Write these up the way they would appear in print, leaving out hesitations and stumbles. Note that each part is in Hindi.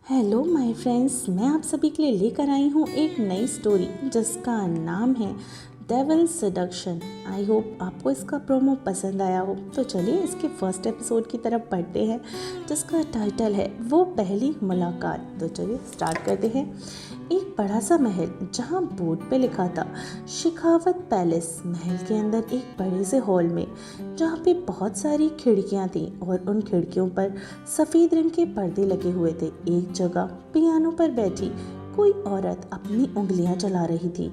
हेलो माय फ्रेंड्स, मैं आप सभी के लिए लेकर आई हूँ एक नई स्टोरी जिसका नाम है डेविल सेडक्शन। आई होप आपको इसका प्रोमो पसंद आया हो। तो चलिए इसके फर्स्ट एपिसोड की तरफ बढ़ते हैं जिसका टाइटल है वो पहली मुलाकात। तो चलिए स्टार्ट करते हैं। एक बड़ा सा महल जहाँ बोर्ड पे लिखा था शेखावत पैलेस। महल के अंदर एक बड़े से हॉल में जहाँ पे बहुत सारी खिड़कियाँ थीं और उन खिड़कियों पर सफ़ेद रंग के पर्दे लगे हुए थे। एक जगह पियानो पर बैठी कोई औरत अपनी उंगलियां चला रही थी,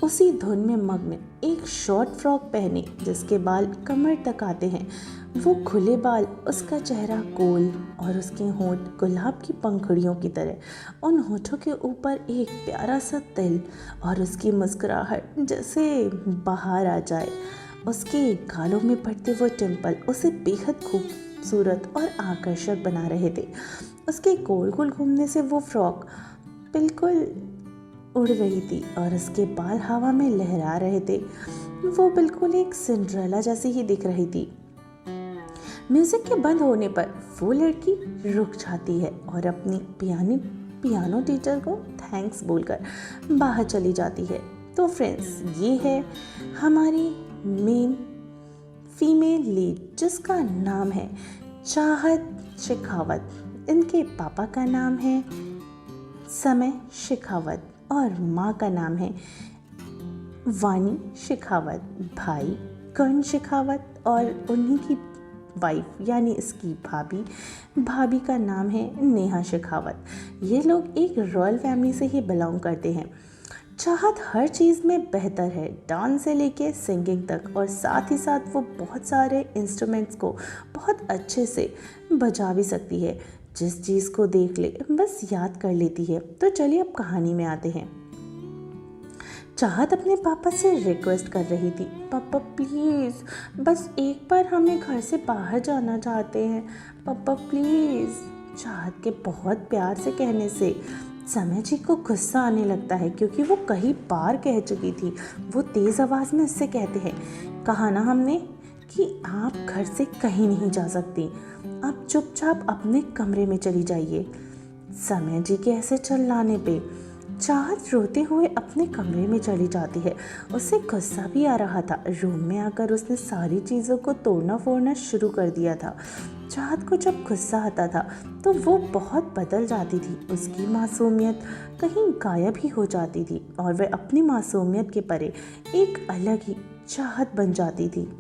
उसी धुन में मग्न। एक शॉर्ट फ्रॉक पहने जिसके बाल कमर तक आते हैं, वो खुले बाल, उसका चेहरा गोल और उसके होंठ गुलाब की पंखुड़ियों की तरह। उन होठों के ऊपर एक प्यारा सा तिल और उसकी मुस्कुराहट जैसे बाहर आ जाए। उसके गालों में पड़ते वो टिम्पल उसे बेहद खूबसूरत और आकर्षक बना रहे थे। उसके गोल गोल घूमने से वो फ्रॉक बिल्कुल उड़ रही थी और उसके बाल हवा में लहरा रहे थे। वो बिल्कुल एक सिंड्रेला जैसी ही दिख रही थी। म्यूजिक के बंद होने पर वो लड़की रुक जाती है और अपनी पियानो टीचर को थैंक्स बोलकर बाहर चली जाती है। तो फ्रेंड्स, ये है हमारी मेन फीमेल लीड जिसका नाम है चाहत शेखावत। इनके पापा का नाम है समय शेखावत और माँ का नाम है वानी शेखावत। भाई कर्ण शेखावत और उन्हीं की वाइफ यानी इसकी भाभी का नाम है नेहा शेखावत। ये लोग एक रॉयल फैमिली से ही बिलोंग करते हैं। चाहत हर चीज़ में बेहतर है, डांस से लेके सिंगिंग तक, और साथ ही साथ वो बहुत सारे इंस्ट्रूमेंट्स को बहुत अच्छे से बजा भी सकती है। जिस चीज़ को देख ले बस याद कर लेती है। तो चलिए अब कहानी में आते हैं। चाहत अपने पापा से रिक्वेस्ट कर रही थी, पापा प्लीज़ बस एक बार हमें घर से बाहर जाना चाहते हैं, पापा प्लीज़। चाहत के बहुत प्यार से कहने से समय जी को गुस्सा आने लगता है क्योंकि वो कई बार कह चुकी थी। वो तेज़ आवाज़ में उससे कहते हैं, कहा ना हमने कि आप घर से कहीं नहीं जा सकती, आप चुपचाप अपने कमरे में चली जाइए। समय जी के ऐसे चिल्लाने पे चाहत रोते हुए अपने कमरे में चली जाती है। उसे गुस्सा भी आ रहा था। रूम में आकर उसने सारी चीज़ों को तोड़ना फोड़ना शुरू कर दिया था। चाहत को जब गुस्सा आता था तो वो बहुत बदल जाती थी। उसकी मासूमियत कहीं गायब ही हो जाती थी और वह अपनी मासूमियत के परे एक अलग ही चाहत बन जाती थी।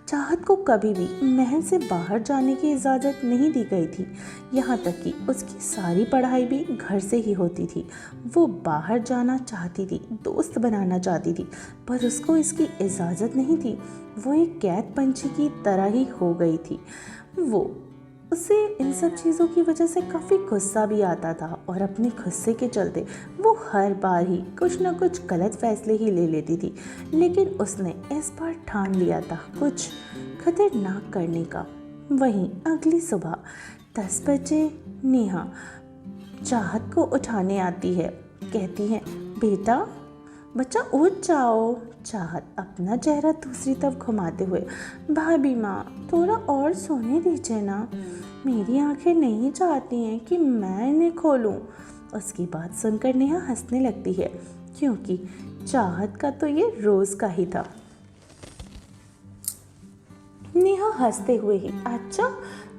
चाहत को कभी भी महल से बाहर जाने की इजाज़त नहीं दी गई थी। यहाँ तक कि उसकी सारी पढ़ाई भी घर से ही होती थी। वो बाहर जाना चाहती थी, दोस्त बनाना चाहती थी, पर उसको इसकी इजाज़त नहीं थी। वो एक कैद पंछी की तरह ही हो गई थी। उसे इन सब चीज़ों की वजह से काफ़ी गुस्सा भी आता था और अपने गुस्से के चलते वो हर बार ही कुछ ना कुछ गलत फैसले ही ले लेती थी। लेकिन उसने इस बार ठान लिया था कुछ खतरनाक करने का। वहीं अगली सुबह 10 बजे नेहा चाहत को उठाने आती है। कहती है, बेटा बच्चा उठ जाओ। चाहत अपना चेहरा दूसरी तरफ घुमाते हुए, भाभी माँ थोड़ा और सोने दीजिए ना, मेरी आंखें नहीं चाहती हैं कि मैं इन्हें खोलूं। उसकी बात सुनकर नेहा हंसने लगती है क्योंकि चाहत का तो ये रोज का ही था। नेहा हंसते हुए ही, अच्छा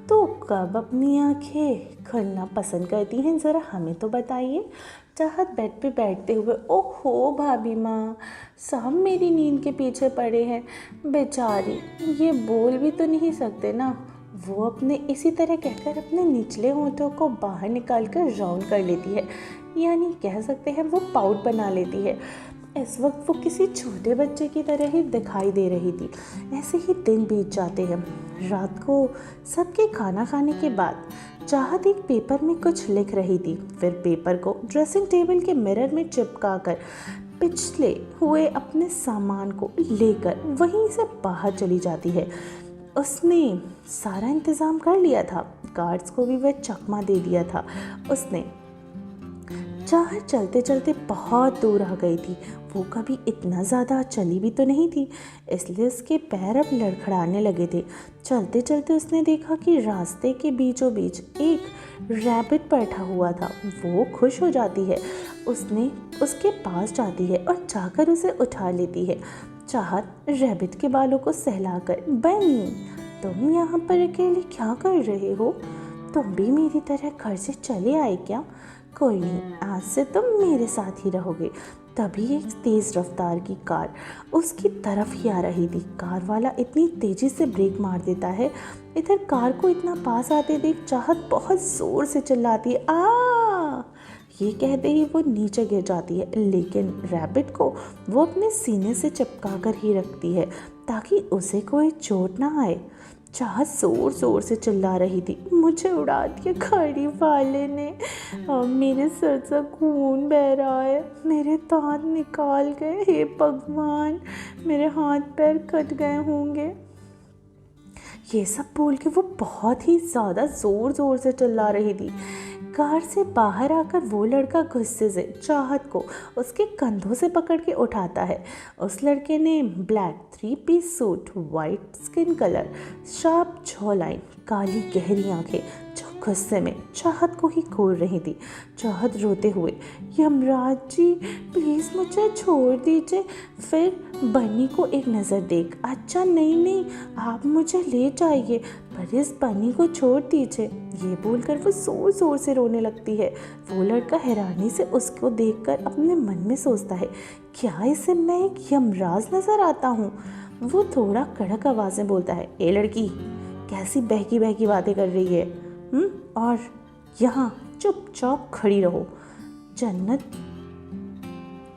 तो कब अपनी आंखें खोलना पसंद करती हैं, ज़रा हमें तो बताइए। चाहत बेड पे बैठते हुए, ओहो भाभी माँ, सब मेरी नींद के पीछे पड़े हैं, बेचारी ये बोल भी तो नहीं सकते ना। वो अपने इसी तरह कहकर अपने निचले होठों को बाहर निकाल कर राउंड कर लेती है, यानी कह सकते हैं वो पाउट बना लेती है। इस वक्त वो किसी छोटे बच्चे की तरह ही दिखाई दे रही थी। ऐसे ही दिन बीत जाते हैं। रात को सबके खाना खाने के बाद चाहत एक पेपर में कुछ लिख रही थी। फिर पेपर को ड्रेसिंग टेबल के मिरर में चिपका कर पिछले हुए अपने सामान को लेकर वहीं से बाहर चली जाती है। उसने सारा इंतज़ाम कर लिया था, गार्ड्स को भी वह चकमा दे दिया था। उसने चाहत चलते चलते बहुत दूर आ गई थी। वो कभी इतना ज़्यादा चली भी तो नहीं थी, इसलिए उसके पैर अब लड़खड़ाने लगे थे। चलते चलते उसने देखा कि रास्ते के बीचों बीच एक रैबिट बैठा हुआ था। वो खुश हो जाती है, उसने उसके पास जाती है और जाकर उसे उठा लेती है। चाहत रैबिट के बालों को सहलाकर, बनी, तुम यहाँ पर अकेले क्या कर रहे हो? तुम भी मेरी तरह घर से चले आए क्या? कोई नहीं, आज से तुम मेरे साथ ही रहोगे। तभी एक तेज रफ्तार की कार उसकी तरफ ही आ रही थी। कार वाला इतनी तेजी से ब्रेक मार देता है, इधर कार को इतना पास आते देख चाहत बहुत जोर से चिल्लाती है, आ! ये कहते ही वो नीचे गिर जाती है, लेकिन रैबिट को वो अपने सीने से चिपका कर ही रखती है ताकि उसे कोई चोट ना आए। चाहत जोर जोर से चिल्ला रही थी, मुझे उड़ा दिया गाड़ी वाले ने, अब मेरे सर से खून बह रहा है, मेरे दांत निकाल गए, हे भगवान, मेरे हाथ पैर कट गए होंगे। ये सब बोल के वो बहुत ही ज़्यादा ज़ोर ज़ोर से चिल्ला रही थी। कार से बाहर आकर वो लड़का गुस्से से चाहत को उसके कंधों से पकड़ के उठाता है। उस लड़के ने black 3 piece suit, white skin colour, sharp jaw line, काली गहरी आंखें, जो गुस्से में चाहत को ही घूर रही थी। चाहत रोते हुए, यमराज जी प्लीज़ मुझे छोड़ दीजिए। फिर बन्नी को एक नज़र देख, अच्छा नहीं, आप मुझे ले जाइए, पर इस बन्नी को छोड़ दीजिए। ये बोलकर वो ज़ोर ज़ोर से रोने लगती है। वो लड़का हैरानी से उसको देखकर अपने मन में सोचता है, क्या इसे मैं एक यमराज नज़र आता हूँ? वो थोड़ा कड़क आवाज़ में बोलता है, ए लड़की, कैसी बहकी बहकी बातें कर रही है? और यहाँ चुपचाप खड़ी रहो। जन्नत।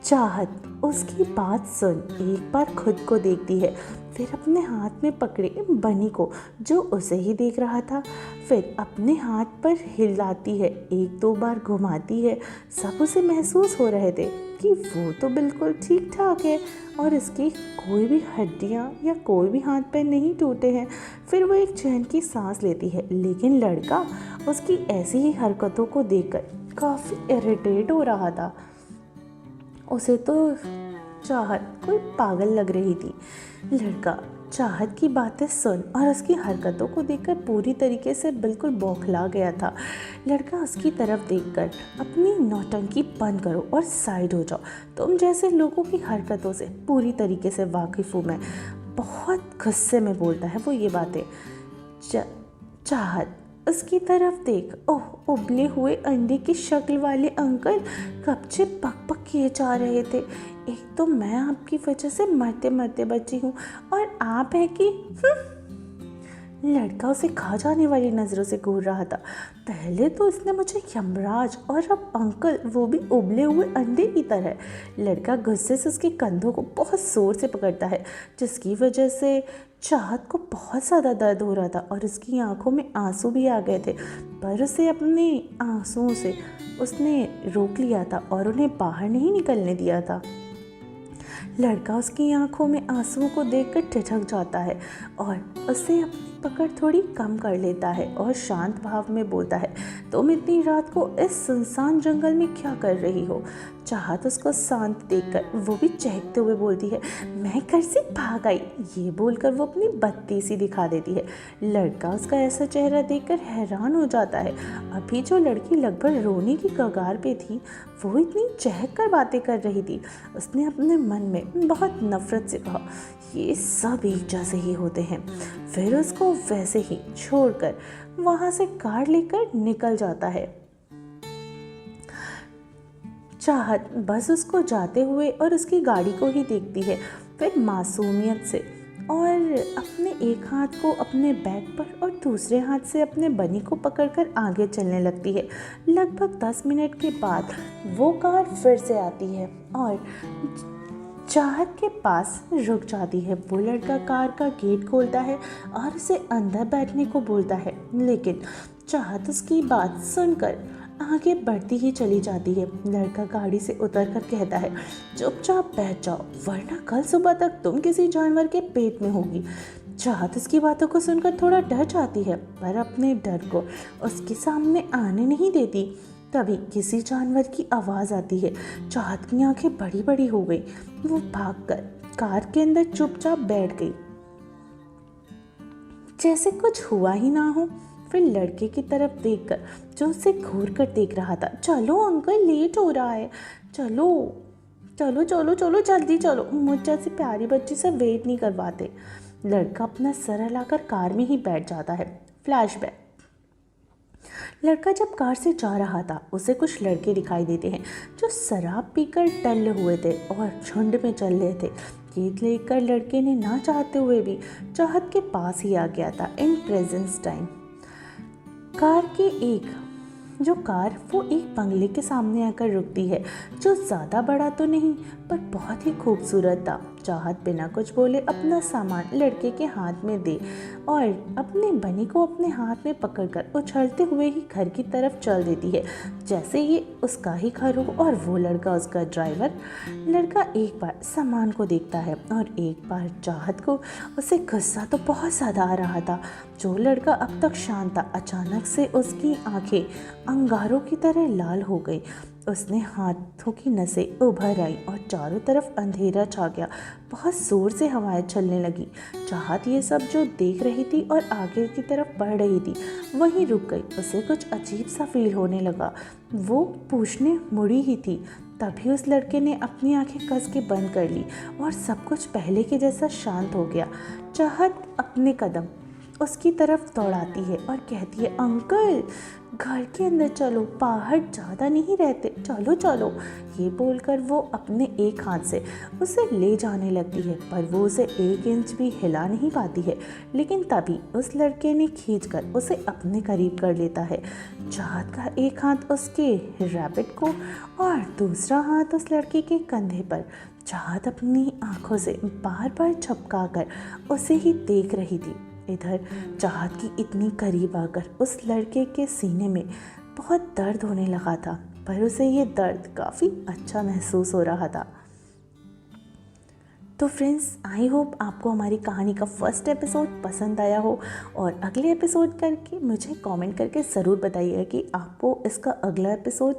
चाहत उसकी बात सुन एक बार खुद को देखती है, फिर अपने हाथ में पकड़े बनी को जो उसे ही देख रहा था, फिर अपने हाथ पर हिलाती है, 1-2 बार घुमाती है। सब उसे महसूस हो रहे थे कि वो तो बिल्कुल ठीक ठाक है और इसकी कोई भी हड्डियाँ या कोई भी हाथ पैर नहीं टूटे हैं। फिर वो एक चैन की सांस लेती है, लेकिन लड़का उसकी ऐसी ही हरकतों को देखकर काफ़ी इरिटेट हो रहा था। उसे तो चाहत कोई पागल लग रही थी। लड़का चाहत की बातें सुन और उसकी हरकतों को देखकर पूरी तरीके से बिल्कुल बौखला गया था। लड़का उसकी तरफ देखकर, अपनी नौटंकी बंद करो और साइड हो जाओ, तुम जैसे लोगों की हरकतों से पूरी तरीके से वाकिफ़ हूँ मैं। बहुत गुस्से में बोलता है वो ये बातें। चाहत उसकी तरफ देख, ओह, उबले हुए अंडे की शक्ल वाले अंकल कब से पक पक किए जा रहे थे। एक तो मैं आपकी वजह से मरते मरते बची हूँ और आप है कि लड़का उसे खा जाने वाली नज़रों से घूर रहा था। पहले तो उसने मुझे यमराज और अब अंकल, वो भी उबले हुए अंडे की तरह। लड़का गुस्से से उसके कंधों को बहुत ज़ोर से पकड़ता है, जिसकी वजह से चाहत को बहुत ज़्यादा दर्द हो रहा था और उसकी आंखों में आंसू भी आ गए थे, पर उसे अपने आंसुओं से उसने रोक लिया था और उन्हें बाहर नहीं निकलने दिया था। लड़का उसकी आंखों में आंसुओं को देखकर ठिठक जाता है और उसे अपनी पकड़ थोड़ी कम कर लेता है और शांत भाव में बोलता है, तुम इतनी रात को इस सुनसान जंगल में क्या कर रही हो? चाहत उसको शांत देखकर वो भी चहकते हुए बोलती है, मैं घर से भाग आई। ये बोलकर वो अपनी बत्ती सी दिखा देती है। लड़का उसका ऐसा चेहरा देखकर हैरान हो जाता है। अभी जो लड़की लगभग रोने की कगार पे थी, वो इतनी चहक कर बातें कर रही थी। उसने अपने मन में बहुत नफरत से कहा, ये सब एक जैसे ही होते हैं। फिर उसको वैसे ही छोड़कर वहाँ से कार लेकर निकल जाता है। चाहत बस उसको जाते हुए और उसकी गाड़ी को ही देखती है, फिर मासूमियत से और अपने एक हाथ को अपने बैग पर और दूसरे हाथ से अपने बनी को पकड़कर आगे चलने लगती है। लगभग 10 मिनट के बाद वो कार फिर से आती है और चाहत के पास रुक जाती है। वो लड़का कार का गेट खोलता है और उसे अंदर बैठने को बोलता है, लेकिन चाहत उसकी बात सुनकर आगे बढ़ती ही चली जाती है। लड़का गाड़ी से उतरकर कहता है, चुपचाप बैठ जाओ, वरना कल सुबह तक तुम किसी जानवर के पेट में होगी। चाहत उसकी बातों को सुनकर थोड़ा डर जाती है, पर अपने डर को उसके सामने आने नहीं देती। तभी किसी जानवर की आवाज़ आती है। चाहत की आंखें बड़ी बड़ी हो गई। वो भागकर कार के अंदर चुपचाप बैठ गई, जैसे कुछ हुआ ही ना हो। फिर लड़के की तरफ देखकर, जो उसे घूर कर देख रहा था, चलो अंकल, लेट हो रहा है, चलो चलो चलो चलो जल्दी चलो, मुझ जैसी प्यारी बच्ची से वेट नहीं करवाते। लड़का अपना सर हिलाकर कार में ही बैठ जाता है। फ्लैशबैक। लड़का जब कार से जा रहा था, उसे कुछ लड़के दिखाई देते हैं जो शराब पीकर टल्ले हुए थे और झुंड में चल रहे थे। ये देखकर लड़के ने ना चाहते हुए भी चाहत के पास ही आ गया था इन प्रेजेंस टाइम। कार वो एक बंगले के सामने आकर रुकती है, जो ज़्यादा बड़ा तो नहीं पर बहुत ही खूबसूरत था। चाहत बिना कुछ बोले अपना सामान लड़के के हाथ में दे और अपने बनी को अपने हाथ में पकड़कर उछलते हुए ही घर की तरफ चल देती है, जैसे ये उसका ही घर हो और वो लड़का उसका ड्राइवर। लड़का एक बार सामान को देखता है और एक बार चाहत को। उसे गुस्सा तो बहुत ज़्यादा आ रहा था। जो लड़का अब तक शांत था, अचानक से उसकी आंखें अंगारों की तरह लाल हो गई। उसने हाथों की नसें उभर आई और चारों तरफ अंधेरा छा गया। बहुत जोर से हवाएं चलने लगी। चाहत ये सब जो देख रही थी और आगे की तरफ बढ़ रही थी, वहीं रुक गई। उसे कुछ अजीब सा फील होने लगा। वो पूछने मुड़ी ही थी, तभी उस लड़के ने अपनी आंखें कस के बंद कर ली और सब कुछ पहले के जैसा शांत हो गया। चाहत अपने कदम उसकी तरफ दौड़ाती है और कहती है, अंकल घर के अंदर चलो, बाहर ज़्यादा नहीं रहते, चलो चलो। ये बोलकर वो अपने एक हाथ से उसे ले जाने लगती है, पर वो उसे 1 इंच भी हिला नहीं पाती है। लेकिन तभी उस लड़के ने खींचकर उसे अपने करीब कर लेता है। चाहत का एक हाथ उसके रैबिट को और दूसरा हाथ उस लड़के के कंधे पर। चाहत अपनी आंखों से बार बार झपका कर उसे ही देख रही थी। इधर चाहत की इतनी करीब आकर उस लड़के के सीने में बहुत दर्द होने लगा था, पर उसे ये दर्द काफ़ी अच्छा महसूस हो रहा था। तो फ्रेंड्स, आई होप आपको हमारी कहानी का फर्स्ट एपिसोड पसंद आया हो, और अगले एपिसोड करके मुझे कमेंट करके ज़रूर बताइएगा कि आपको इसका अगला एपिसोड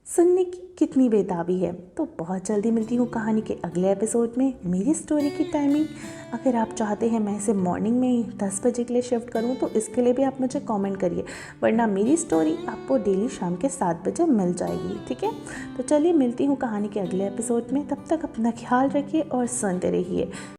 सुनने की कितनी बेताबी है। तो बहुत जल्दी मिलती हूँ कहानी के अगले एपिसोड में। मेरी स्टोरी की टाइमिंग अगर आप चाहते हैं मैं इसे मॉर्निंग में ही 10 बजे के लिए शिफ्ट करूँ, तो इसके लिए भी आप मुझे कमेंट करिए, वरना मेरी स्टोरी आपको डेली शाम के 7 बजे मिल जाएगी। ठीक है, तो चलिए मिलती हूँ कहानी के अगले एपिसोड में। तब तक अपना ख्याल रखिए और सुनते रहिए।